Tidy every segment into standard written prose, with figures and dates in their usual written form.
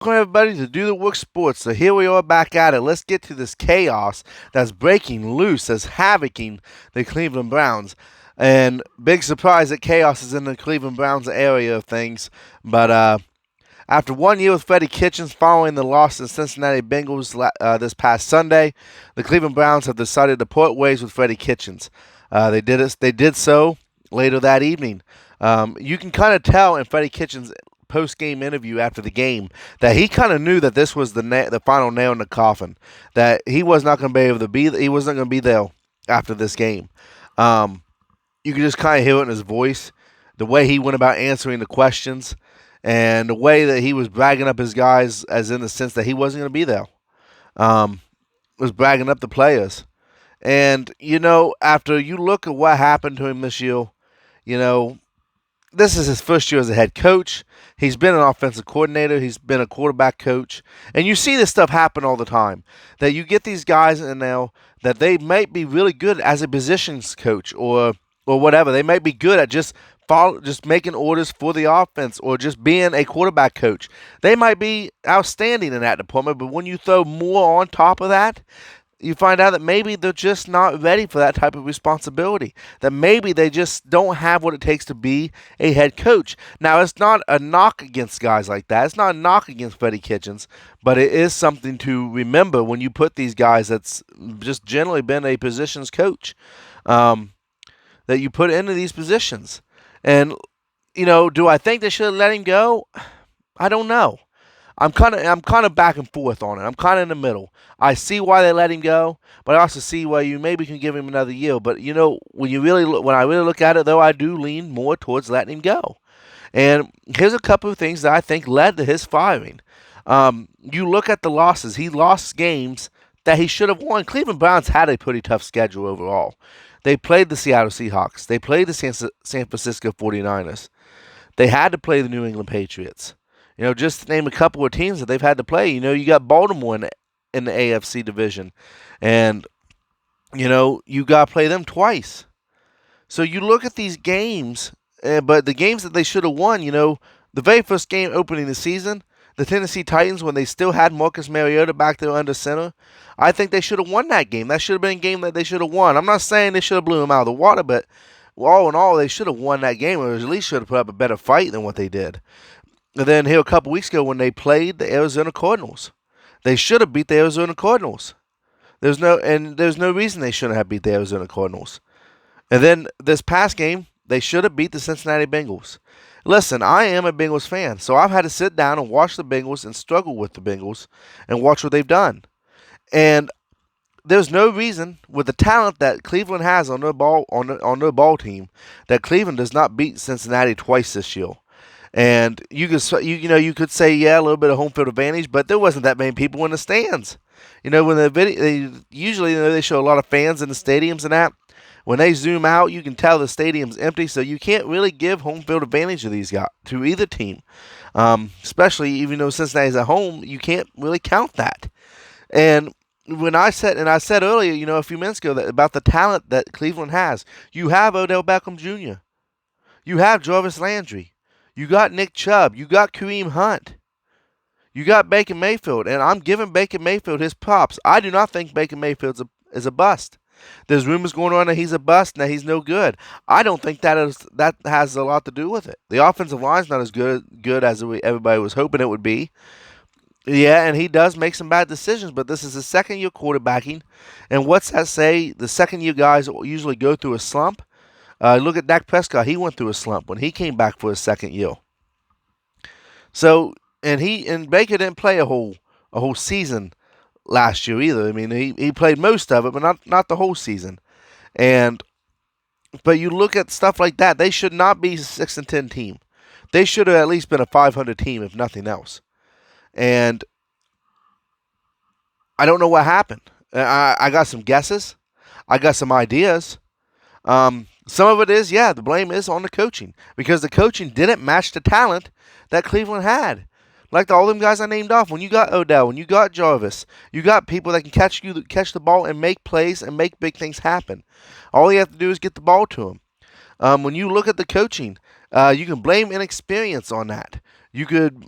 Welcome everybody to Do the Work Sports. So here we are back at it. Let's get to this chaos that's breaking loose, that's havocing the Cleveland Browns. And big surprise that chaos is in the Cleveland Browns area of things. But after 1 year with Freddie Kitchens following the loss to the Cincinnati Bengals this past Sunday, the Cleveland Browns have decided to part ways with Freddie Kitchens. They did so later that evening. You can kind of tell in Freddie Kitchens' post-game interview after the game that he kind of knew that this was the final nail in the coffin. That he was not going to be able to be. He wasn't going to be there after this game. You could just kind of hear it in his voice, the way he went about answering the questions, and the way that he was bragging up his guys, as in the sense that he wasn't going to be there. Was bragging up the players. And, after you look at what happened to him this year, you know, this is his first year as a head coach. He's been an offensive coordinator. He's been a quarterback coach. And you see this stuff happen all the time. That you get these guys in now that they might be really good as a positions coach or whatever. They might be good at just making orders for the offense or just being a quarterback coach. They might be outstanding in that department, but when you throw more on top of that, you find out that maybe they're just not ready for that type of responsibility. That maybe they just don't have what it takes to be a head coach. Now, it's not a knock against guys like that. It's not a knock against Freddie Kitchens, but it is something to remember when you put these guys that's just generally been a positions coach, that you put into these positions. And, do I think they should have let him go? I don't know. I'm kind of back and forth on it. I'm kind of in the middle. I see why they let him go, but I also see why you maybe can give him another year. But when I really look at it, though, I do lean more towards letting him go. And here's a couple of things that I think led to his firing. You look at the losses. He lost games that he should have won. Cleveland Browns had a pretty tough schedule overall. They played the Seattle Seahawks. They played the San Francisco 49ers. They had to play the New England Patriots. Just to name a couple of teams that they've had to play. You got Baltimore in the AFC division, and you got to play them twice. So you look at these games, but the games that they should have won. The very first game opening the season, the Tennessee Titans, when they still had Marcus Mariota back there under center, I think they should have won that game. That should have been a game that they should have won. I'm not saying they should have blew them out of the water, but all in all, they should have won that game, or at least should have put up a better fight than what they did. And then here a couple weeks ago when they played the Arizona Cardinals, they should have beat the Arizona Cardinals. There's no reason they shouldn't have beat the Arizona Cardinals. And then this past game, they should have beat the Cincinnati Bengals. Listen, I am a Bengals fan, so I've had to sit down and watch the Bengals and struggle with the Bengals and watch what they've done. And there's no reason with the talent that Cleveland has on their ball team that Cleveland does not beat Cincinnati twice this year. And you could say, yeah, a little bit of home field advantage, but there wasn't that many people in the stands. When they usually they show a lot of fans in the stadiums and that. When they zoom out, you can tell the stadium's empty, so you can't really give home field advantage to these guys, to either team. Especially even though Cincinnati's at home, you can't really count that. And I said earlier, a few minutes ago, about the talent that Cleveland has. You have Odell Beckham Jr. You have Jarvis Landry. You got Nick Chubb. You got Kareem Hunt. You got Baker Mayfield. And I'm giving Baker Mayfield his props. I do not think Baker Mayfield is a bust. There's rumors going on that he's a bust and that he's no good. I don't think that has a lot to do with it. The offensive line's not as good as everybody was hoping it would be. Yeah, and he does make some bad decisions, but this is his second year quarterbacking. And what's that say? The second year guys usually go through a slump. Look at Dak Prescott. He went through a slump when he came back for his second year. So, and Baker didn't play a whole season last year either. I mean, he played most of it, but not the whole season. But you look at stuff like that, they should not be a 6-10 team. They should have at least been a 500 team, if nothing else. And I don't know what happened. I got some guesses. I got some ideas. Some of it is, the blame is on the coaching because the coaching didn't match the talent that Cleveland had. Like all them guys I named off, when you got Odell, when you got Jarvis, you got people that can catch the ball and make plays and make big things happen. All you have to do is get the ball to them. When you look at the coaching, you can blame inexperience on that. You could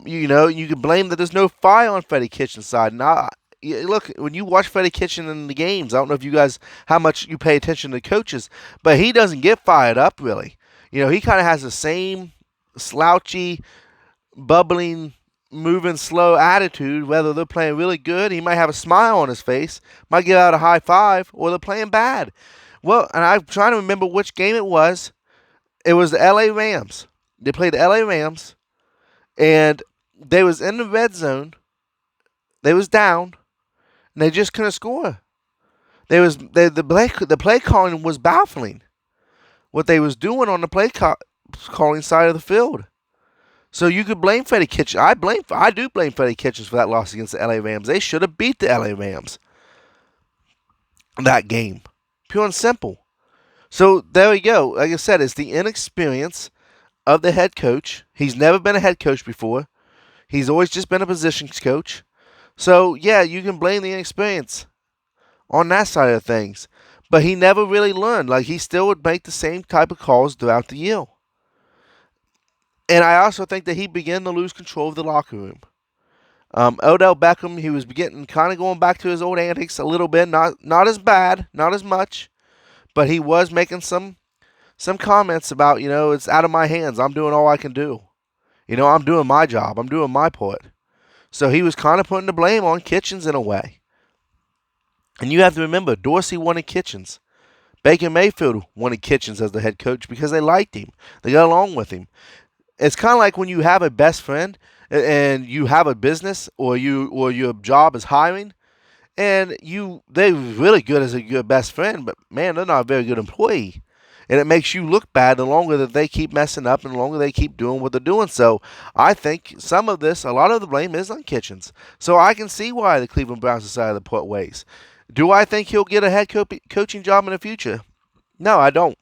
blame that there's no fire on Freddie Kitchen's side. Now, look, when you watch Freddie Kitchen in the games, I don't know if you guys how much you pay attention to coaches, but he doesn't get fired up really. He kind of has the same slouchy, bubbling, moving slow attitude. Whether they're playing really good, he might have a smile on his face, might give out a high five, or they're playing bad. Well, and I'm trying to remember which game it was. It was the L.A. Rams. They played the L.A. Rams, and they was in the red zone. They was down, and they just couldn't score. The play calling was baffling. What they was doing on the calling side of the field. So you could blame Freddie Kitchens. I do blame Freddie Kitchens for that loss against the LA Rams. They should have beat the LA Rams that game. Pure and simple. So there we go. Like I said, it's the inexperience of the head coach. He's never been a head coach before. He's always just been a positions coach. So yeah, you can blame the inexperience on that side of things. But he never really learned. Like, he still would make the same type of calls throughout the year. And I also think that he began to lose control of the locker room. Odell Beckham, he was kind of going back to his old antics a little bit. Not as bad, not as much. But he was making some comments about, it's out of my hands. I'm doing all I can do. I'm doing my job. I'm doing my part. So he was kind of putting the blame on Kitchens in a way. And you have to remember, Dorsey wanted Kitchens. Baker Mayfield wanted Kitchens as the head coach because they liked him. They got along with him. It's kind of like when you have a best friend and you have a business or your job is hiring, and they're really good as a good best friend, but man, they're not a very good employee. And it makes you look bad the longer that they keep messing up and the longer they keep doing what they're doing. So I think a lot of the blame is on Kitchens. So I can see why the Cleveland Browns decided to part ways. Do I think he'll get a head coaching job in the future? No, I don't.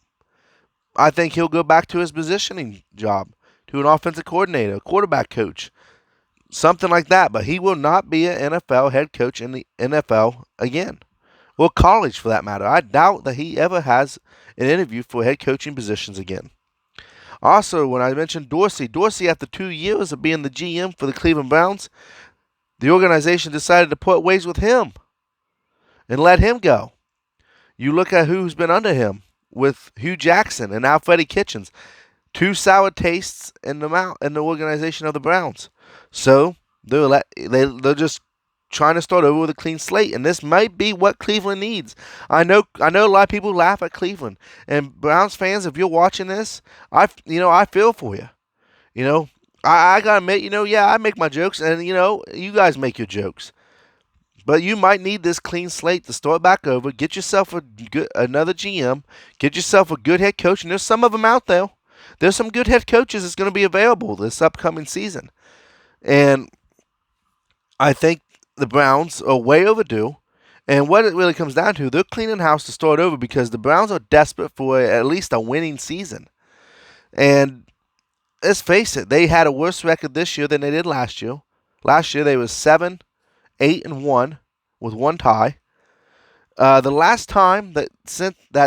I think he'll go back to his positioning job, to an offensive coordinator, a quarterback coach, something like that. But he will not be an NFL head coach in the NFL again. Or college, for that matter. I doubt that he ever has an interview for head coaching positions again. Also, when I mentioned Dorsey, after 2 years of being the GM for the Cleveland Browns, the organization decided to part ways with him and let him go. You look at who's been under him with Hugh Jackson and now Freddie Kitchens. 2 sour tastes in the organization of the Browns. So they're just trying to start over with a clean slate, and this might be what Cleveland needs. I know a lot of people laugh at Cleveland, and Browns fans, if you're watching this, I feel for you. I gotta admit, I make my jokes, and you guys make your jokes. But you might need this clean slate to start back over. Get yourself another GM. Get yourself a good head coach. And there's some of them out there. There's some good head coaches that's going to be available this upcoming season. And I think the Browns are way overdue. And what it really comes down to, they're cleaning house to start over because the Browns are desperate for at least a winning season. And let's face it, they had a worse record this year than they did last year. Last year they was 7-8-1 with 1 tie. The last time that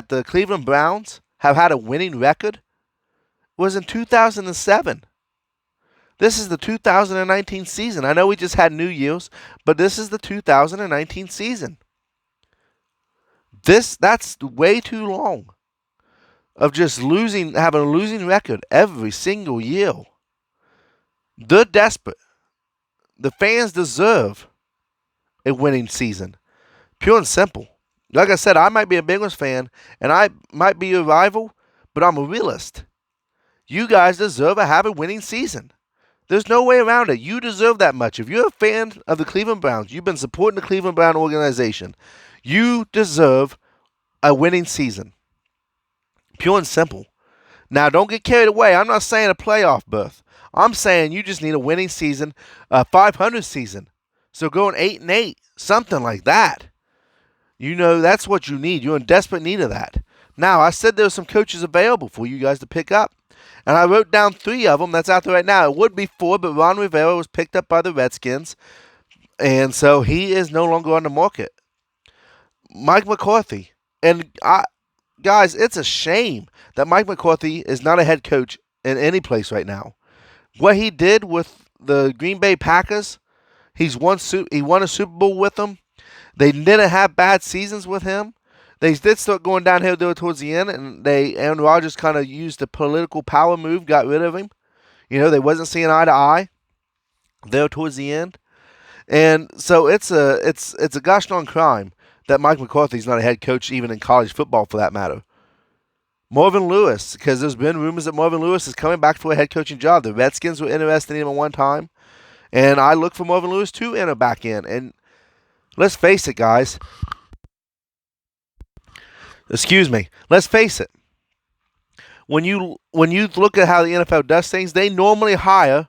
the Cleveland Browns have had a winning record was in 2007. This is the 2019 season. I know we just had New Year's, but this is the 2019 season. That's way too long of just having a losing record every single year. They're desperate. The fans deserve a winning season. Pure and simple. Like I said, I might be a Bengals fan, and I might be a rival, but I'm a realist. You guys deserve to have a winning season. There's no way around it. You deserve that much. If you're a fan of the Cleveland Browns, you've been supporting the Cleveland Brown organization, you deserve a winning season. Pure and simple. Now, don't get carried away. I'm not saying a playoff berth. I'm saying you just need a winning season, a 500 season. So going 8-8, something like that. That's what you need. You're in desperate need of that. Now, I said there were some coaches available for you guys to pick up. And I wrote down 3 of them that's out there right now. It would be 4, but Ron Rivera was picked up by the Redskins. And so he is no longer on the market. Mike McCarthy. And guys, it's a shame that Mike McCarthy is not a head coach in any place right now. What he did with the Green Bay Packers, he won a Super Bowl with them. They didn't have bad seasons with him. They did start going downhill there towards the end, and Aaron Rodgers kind of used a political power move, got rid of him. They wasn't seeing eye to eye there towards the end, and so it's a gosh darn crime that Mike McCarthy's not a head coach even in college football for that matter. Marvin Lewis, because there's been rumors that Marvin Lewis is coming back for a head coaching job. The Redskins were interested in him at one time, and I look for Marvin Lewis to enter back in. And let's face it, guys. Excuse me. Let's face it. When you look at how the NFL does things, they normally hire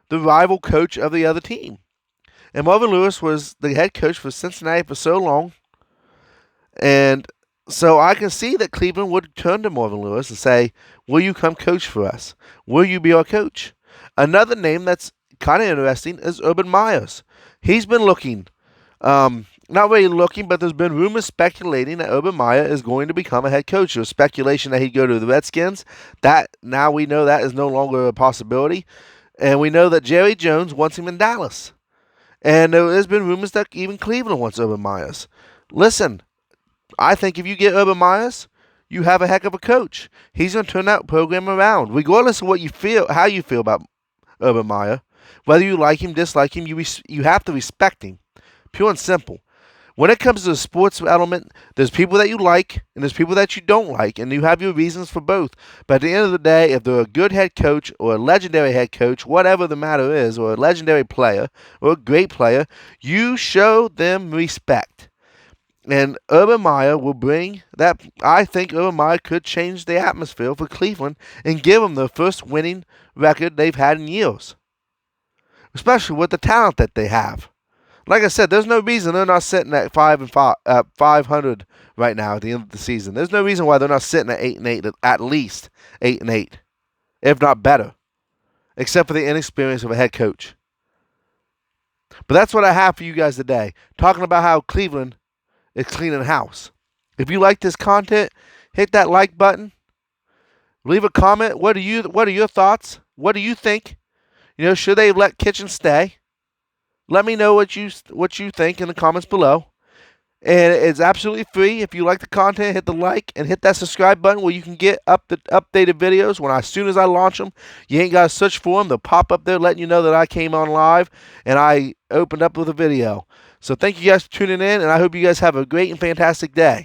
the rival coach of the other team. And Marvin Lewis was the head coach for Cincinnati for so long. And so I can see that Cleveland would turn to Marvin Lewis and say, will you come coach for us? Will you be our coach? Another name that's kind of interesting is Urban Meyers. He's been looking, not really looking, but there's been rumors speculating that Urban Meyer is going to become a head coach. There's speculation that he'd go to the Redskins. That now we know that is no longer a possibility. And we know that Jerry Jones wants him in Dallas. And there's been rumors that even Cleveland wants Urban Meyers. Listen, I think if you get Urban Meyers, you have a heck of a coach. He's going to turn that program around. Regardless of what you feel, how you feel about Urban Meyer, whether you like him, dislike him, you have to respect him. Pure and simple. When it comes to the sports element, there's people that you like and there's people that you don't like, and you have your reasons for both. But at the end of the day, if they're a good head coach or a legendary head coach, whatever the matter is, or a legendary player or a great player, you show them respect. And Urban Meyer will bring that. I think Urban Meyer could change the atmosphere for Cleveland and give them the first winning record they've had in years, especially with the talent that they have. Like I said, there's no reason they're not sitting at 500 right now at the end of the season. There's no reason why they're not sitting at 8-8, at least 8-8, if not better, except for the inexperience of a head coach. But that's what I have for you guys today, talking about how Cleveland is cleaning house. If you like this content, hit that like button. Leave a comment. What are your thoughts? What do you think? Should they let Kitchen stay? Let me know what you think in the comments below. And it's absolutely free. If you like the content, hit the like and hit that subscribe button where you can get updated videos as soon as I launch them. You ain't got to search for them. They'll pop up there letting you know that I came on live and I opened up with a video. So thank you guys for tuning in, and I hope you guys have a great and fantastic day.